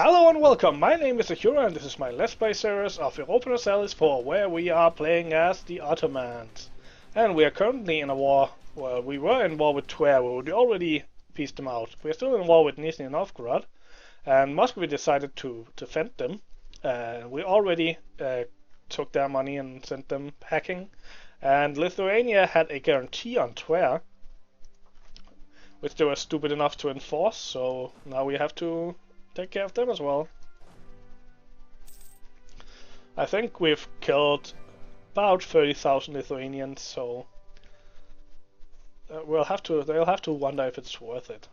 Hello and welcome, my name is Akira and this is my Let's Play series of Europa Universalis IV, where we are playing as the Ottomans. And we are currently in a war. Well, we were in war with Tver, we already pieced them out. We are still in war with Nizhny Novgorod, and Moscow decided to defend them. We already took their money and sent them packing. And Lithuania had a guarantee on Tver, which they were stupid enough to enforce, so now we have to take care of them as well. I think we've killed about 30,000 Lithuanians, so they'll have to wonder if it's worth it.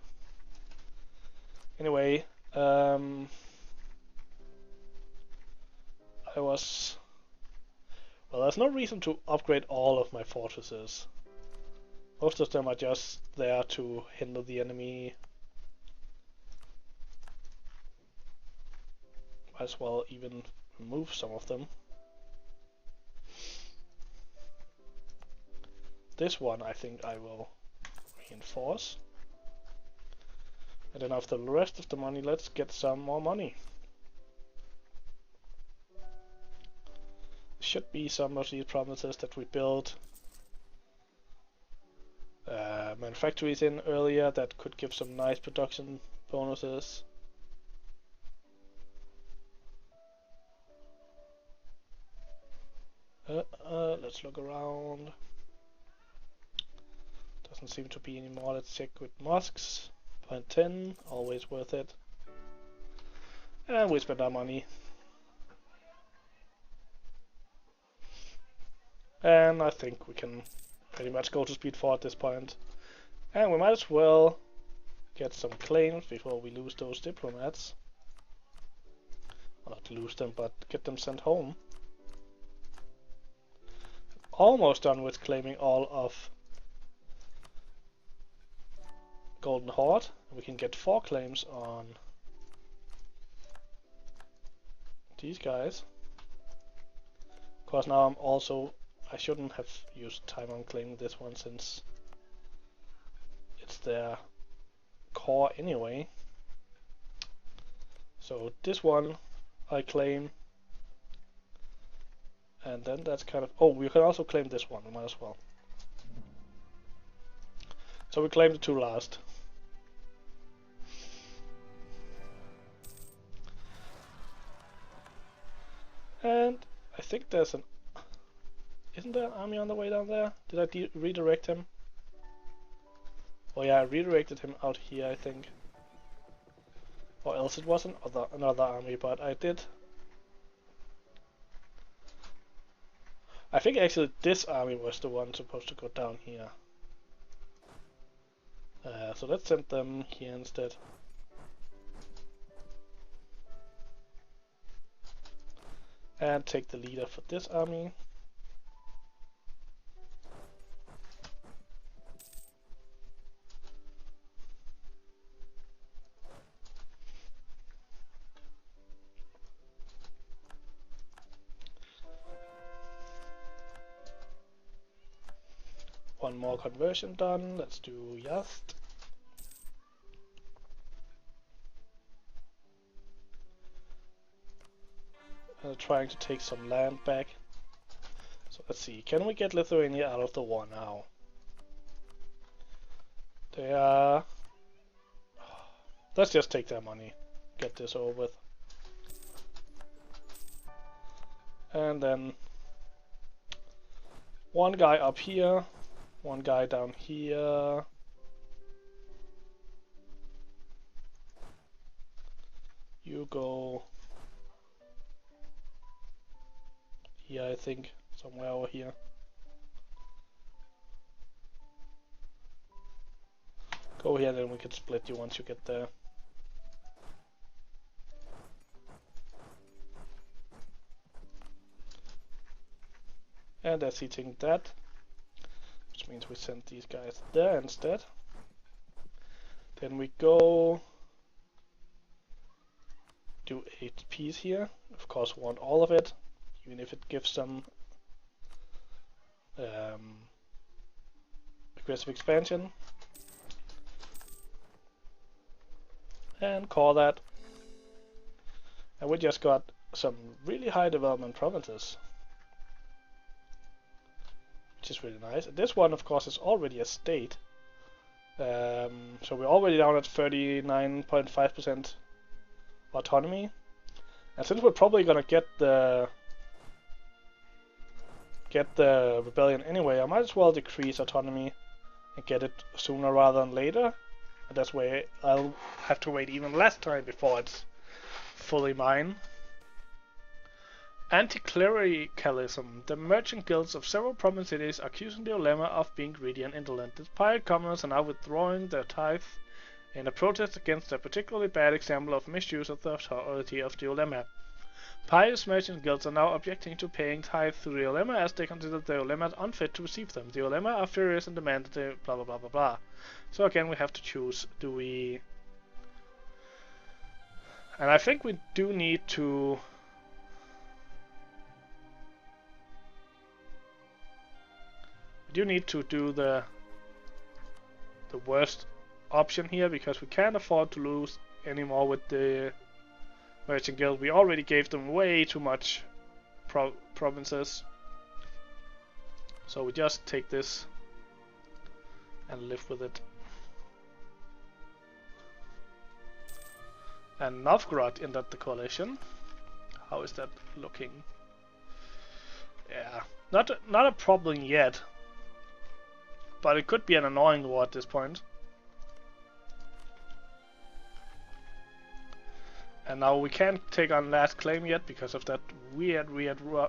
Anyway, well, there's no reason to upgrade all of my fortresses. Most of them are just there to hinder the enemy. Might as well even remove some of them. This one I think I will reinforce. And then after the rest of the money, let's get some more money. Should be some of these provinces that we built manufactories in earlier that could give some nice production bonuses. Let's look around. Doesn't seem to be any more. Let's check with mosques. Point 10, always worth it. And we spend our money. And I think we can pretty much go to speed 4 at this point. And we might as well get some claims before we lose those diplomats. Well, not lose them, but get them sent home. Almost done with claiming all of Golden Horde. We can get 4 claims on these guys. Of course, now I shouldn't have used time on claiming this one since it's their core anyway. So this one I claim. And then that's kind of... Oh, we can also claim this one, we might as well. So we claim the 2 last. And I think there's an... Isn't there an army on the way down there? Did I redirect him? Oh yeah, I redirected him out here, I think. Or else it was another army, but I did... I think actually this army was the one supposed to go down here. So let's send them here instead. And take the leader for this army. One more conversion done. Let's do Yazd. Trying to take some land back. So let's see. Can we get Lithuania out of the war now? They are... Let's just take their money. Get this over with. And then one guy up here. One guy down here. You go here, I think, somewhere over here. Go here, then we can split you once you get there. And that's eating that. Which means we send these guys there instead. Then we go do 8 peace here. Of course, we want all of it, even if it gives some aggressive expansion. And call that. And we just got some really high development provinces, which is really nice. And this one, of course, is already a state. So we're already down at 39.5% autonomy. And since we're probably gonna get the rebellion anyway, I might as well decrease autonomy and get it sooner rather than later. And that's why I'll have to wait even less time before it's fully mine. Anti-clericalism. The merchant guilds of several province cities are accusing the Ulema of being greedy and indolent. The pirate commoners are now withdrawing their tithe in a protest against a particularly bad example of misuse of the authority of the Ulema. Pious merchant guilds are now objecting to paying tithe to the Ulema as they consider the Ulema unfit to receive them. The Ulema are furious and demand that they blah blah blah blah blah. So again we have to choose, do we... And I think we do need to... do the worst option here, because we can't afford to lose anymore with the merchant guild. We already gave them way too much provinces, so we just take this and live with it. And Novgorod entered the coalition. How is that looking? Yeah, not a problem yet. But it could be an annoying war at this point. And now we can't take on last claim yet because of that weird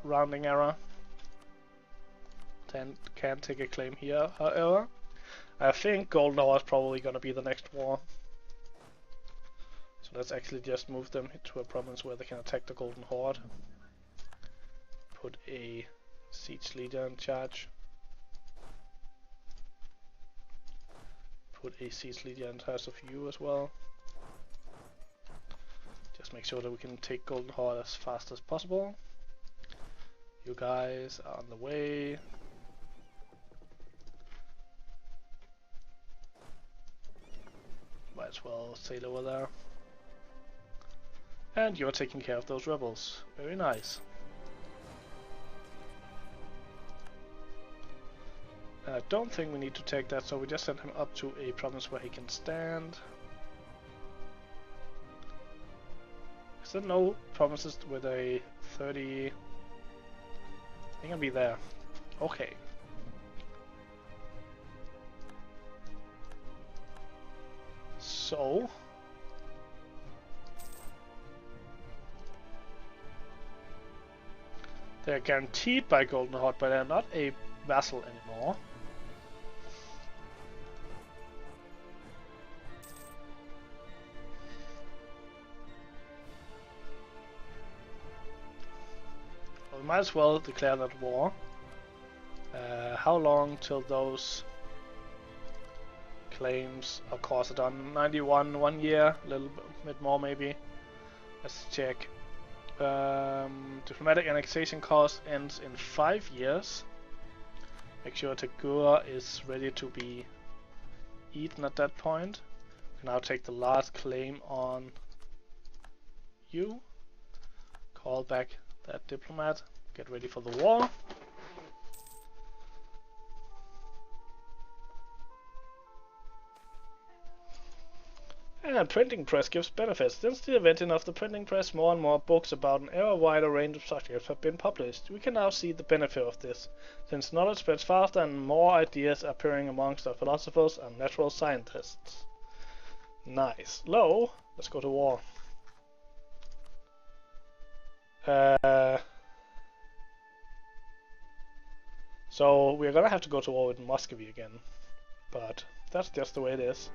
rounding error. Then can't take a claim here, however. I think Golden Horde is probably gonna be the next war. So let's actually just move them to a province where they can attack the Golden Horde. Put a siege leader in charge. Put a siege leader in charge of you as well. Just make sure that we can take Golden Horde as fast as possible. You guys are on the way. Might as well sail over there. And you're taking care of those rebels. Very nice. I don't think we need to take that, so we just send him up to a province where he can stand. Is there no provinces with a 30? I think I'll be there. Okay. So they're guaranteed by Golden Horde, but they're not a vassal anymore. We might as well declare that war. How long till those claims? Of course, it's done 91, 1 year, a little bit more maybe. Let's check. Diplomatic annexation cost ends in 5 years. Make sure Tagura is ready to be eaten at that point. We can now take the last claim on you. Call back that diplomat. Get ready for the war. And printing press gives benefits. Since the invention of the printing press, more and more books about an ever wider range of subjects have been published. We can now see the benefit of this, since knowledge spreads faster and more ideas are appearing amongst our philosophers and natural scientists. Nice. Low. Let's go to war. So we're gonna have to go to war with Muscovy again, but that's just the way it is.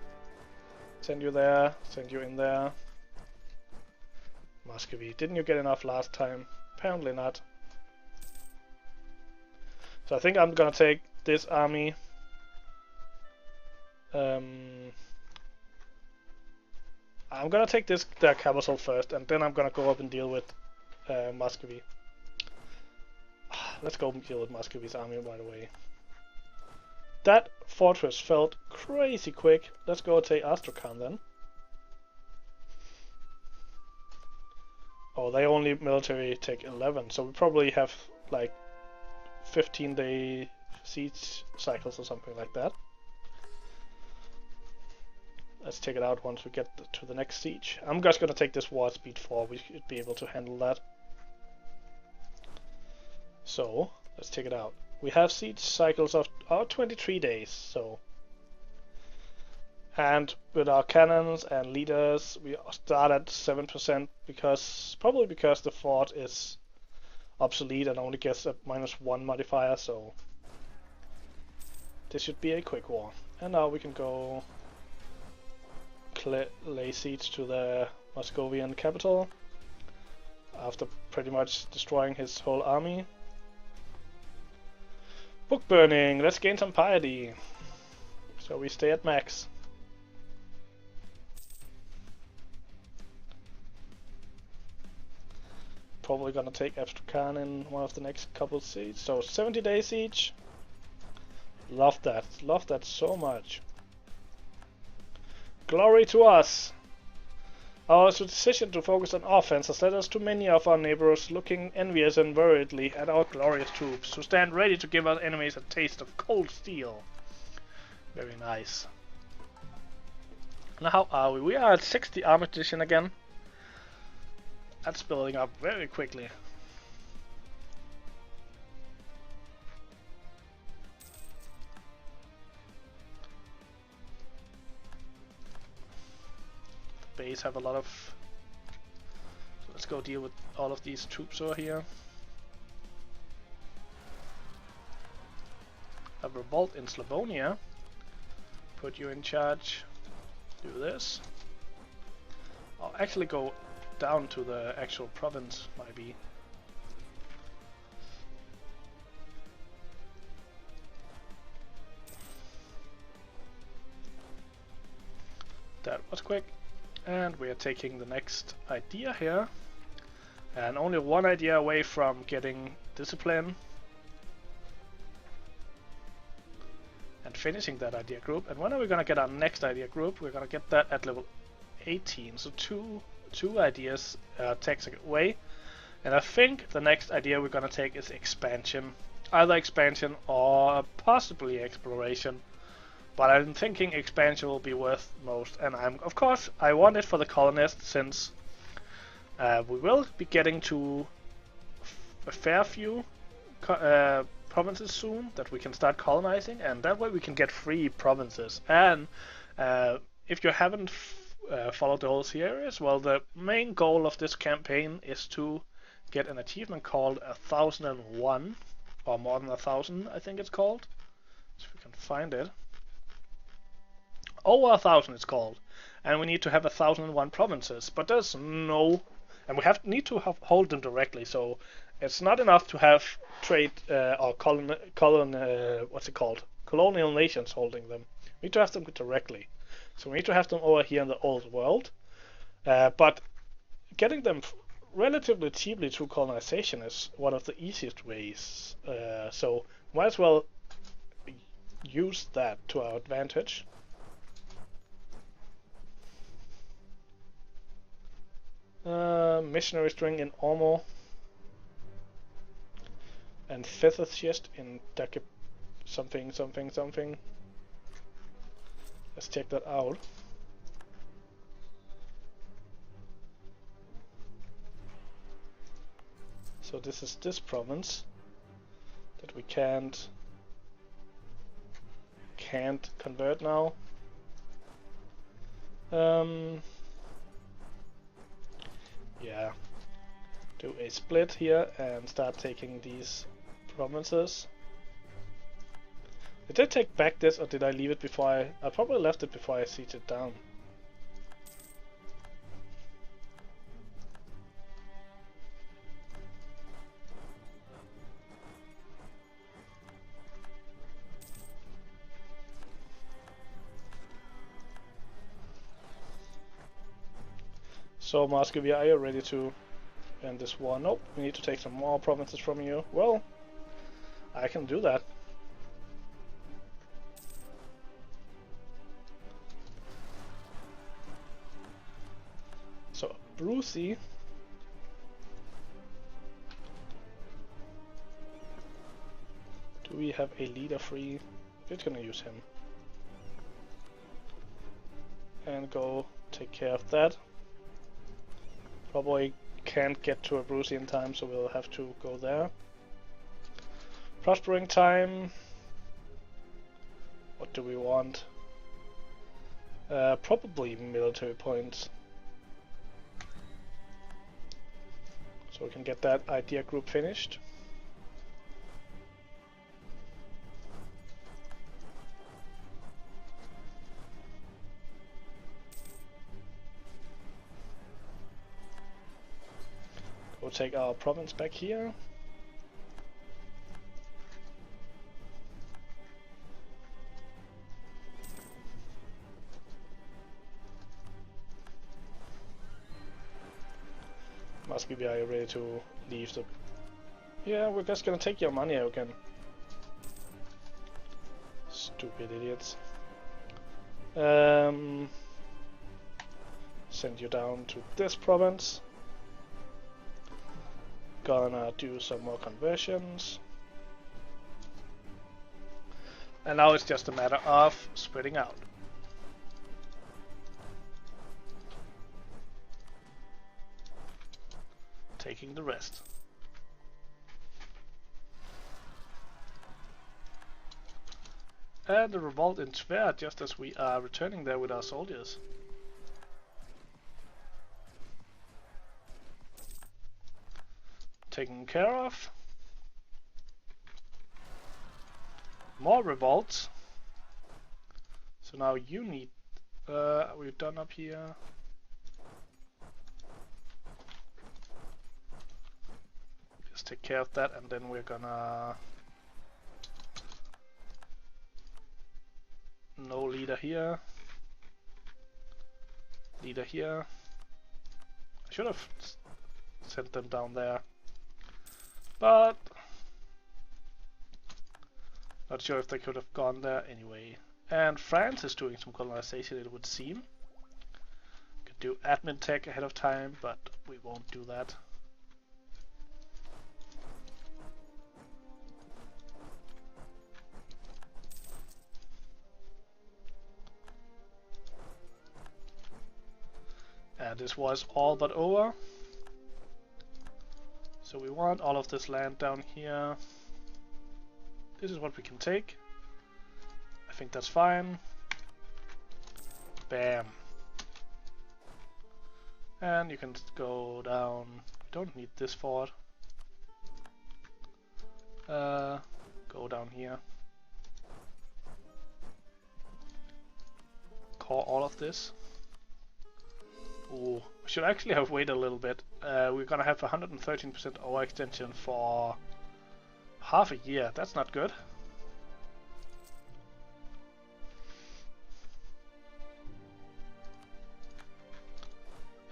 Send you there, send you in there. Muscovy, didn't you get enough last time? Apparently not. So I think I'm gonna take this army. I'm gonna take their capital first, and then I'm gonna go up and deal with Muscovy. Let's go deal with Muscovy's army right away. That fortress felt crazy quick. Let's go take Astrakhan then. Oh, they only military take 11, so we probably have like 15-day siege cycles or something like that. Let's take it out once we get to the next siege. I'm just gonna take this war at speed 4, we should be able to handle that. So, let's take it out. We have siege cycles of 23 days, so... And with our cannons and leaders, we start at 7% probably because the fort is obsolete and only gets a -1 modifier, so this should be a quick war. And now we can go lay siege to the Muscovian capital after pretty much destroying his whole army. Book burning, let's gain some piety. So we stay at max. Probably gonna take Abstrakan in one of the next couple sieges. So 70-day siege. Love that so much. Glory to us! Our decision to focus on offense has led us to many of our neighbors looking envious and worriedly at our glorious troops, who stand ready to give our enemies a taste of cold steel. Very nice. Now how are we? We are at 60 armor edition again. That's building up very quickly. The base have a lot of... So let's go deal with all of these troops over here. A revolt in Slavonia. Put you in charge. Do this. I'll actually go down to the actual province, maybe. That was quick. And we are taking the next idea here. And only one idea away from getting discipline. And finishing that idea group. And when are we gonna get our next idea group? We're gonna get that at level 18. So two ideas takes away. And I think the next idea we're gonna take is expansion. Either expansion or possibly exploration. But I'm thinking expansion will be worth most, and of course I want it for the colonists, since we will be getting to a fair few provinces soon that we can start colonizing, and that way we can get free provinces. And if you haven't followed the whole series, well, the main goal of this campaign is to get an achievement called 1001, or more than 1000, I think it's called. So we can find it. Over 1000 it's called, and we need to have 1001 provinces, but there's no, and we need to hold them directly, so it's not enough to have trade or what's it called, colonial nations holding them. We need to have them directly, so we need to have them over here in the old world, but getting them relatively cheaply through colonization is one of the easiest ways, so might as well use that to our advantage. Missionary string in Ormo, and feather chest in something. Let's check that out. So this is this province that we can't convert now. Yeah, do a split here and start taking these provinces. Did I take back this, or did I leave it before I probably left it before I sieged it down. So Muscovy, are you ready to end this war? Nope, we need to take some more provinces from you. Well, I can do that. So Brucey Do we have a leader free? We're gonna use him. And go take care of that. Probably can't get to Abruzzi in time, so we'll have to go there. Prospering time. What do we want? Probably military points. So we can get that idea group finished. We'll take our province back here. Muscovy, are you ready to leave the... Yeah, we're just gonna take your money again. Stupid idiots. Send you down to this province. Gonna do some more conversions. And now it's just a matter of spreading out. Taking the rest. And the revolt in Tver just as we are returning there with our soldiers. Taken care of. More revolts. So now you need... we're done up here. Just take care of that and then we're gonna... No leader here. Leader here. I should have sent them down there. But not sure if they could have gone there anyway. And France is doing some colonization, it would seem. Could do admin tech ahead of time, but we won't do that. And this was all but over. So we want all of this land down here. This is what we can take. I think that's fine. Bam. And you can go down. We don't need this fort. Go down here. Core all of this. Ooh, we should actually have waited a little bit. We're gonna have 113% overextension for half a year. That's not good.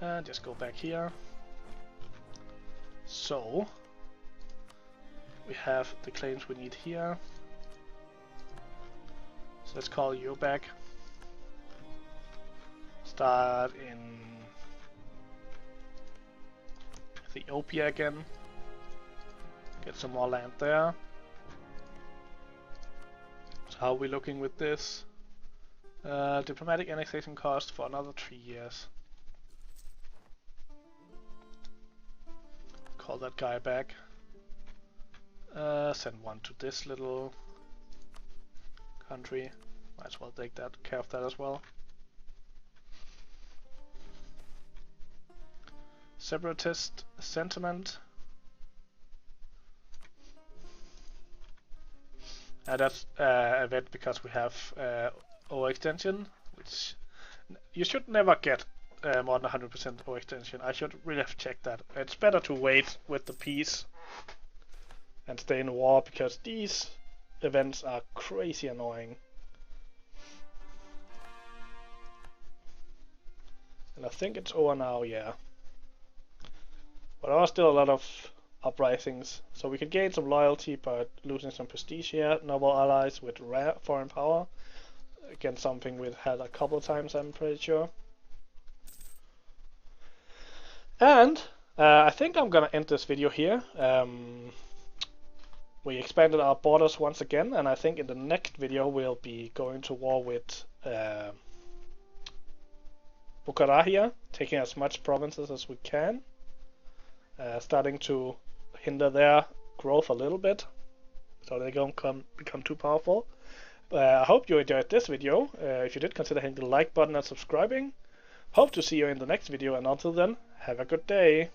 And just go back here. So we have the claims we need here. So let's call you back. Start in Ethiopia again. Get some more land there. So how are we looking with this? Diplomatic annexation cost for another 3 years. Call that guy back. Send one to this little country. Might as well take that care of that as well. Separatist sentiment. That's event because we have overextension, which you should never get more than 100% overextension. I should really have checked that. It's better to wait with the peace and stay in war because these events are crazy annoying. And I think it's over now, yeah. But there are still a lot of uprisings, so we could gain some loyalty by losing some prestige here. Noble allies with rare foreign power. Again, something we've had a couple of times, I'm pretty sure. And I think I'm gonna end this video here. we expanded our borders once again, and I think in the next video we'll be going to war with Bukhara here, taking as much provinces as we can, starting to hinder their growth a little bit, so they don't become too powerful. I hope you enjoyed this video. If you did, consider hitting the like button and subscribing. Hope to see you in the next video, and until then, have a good day.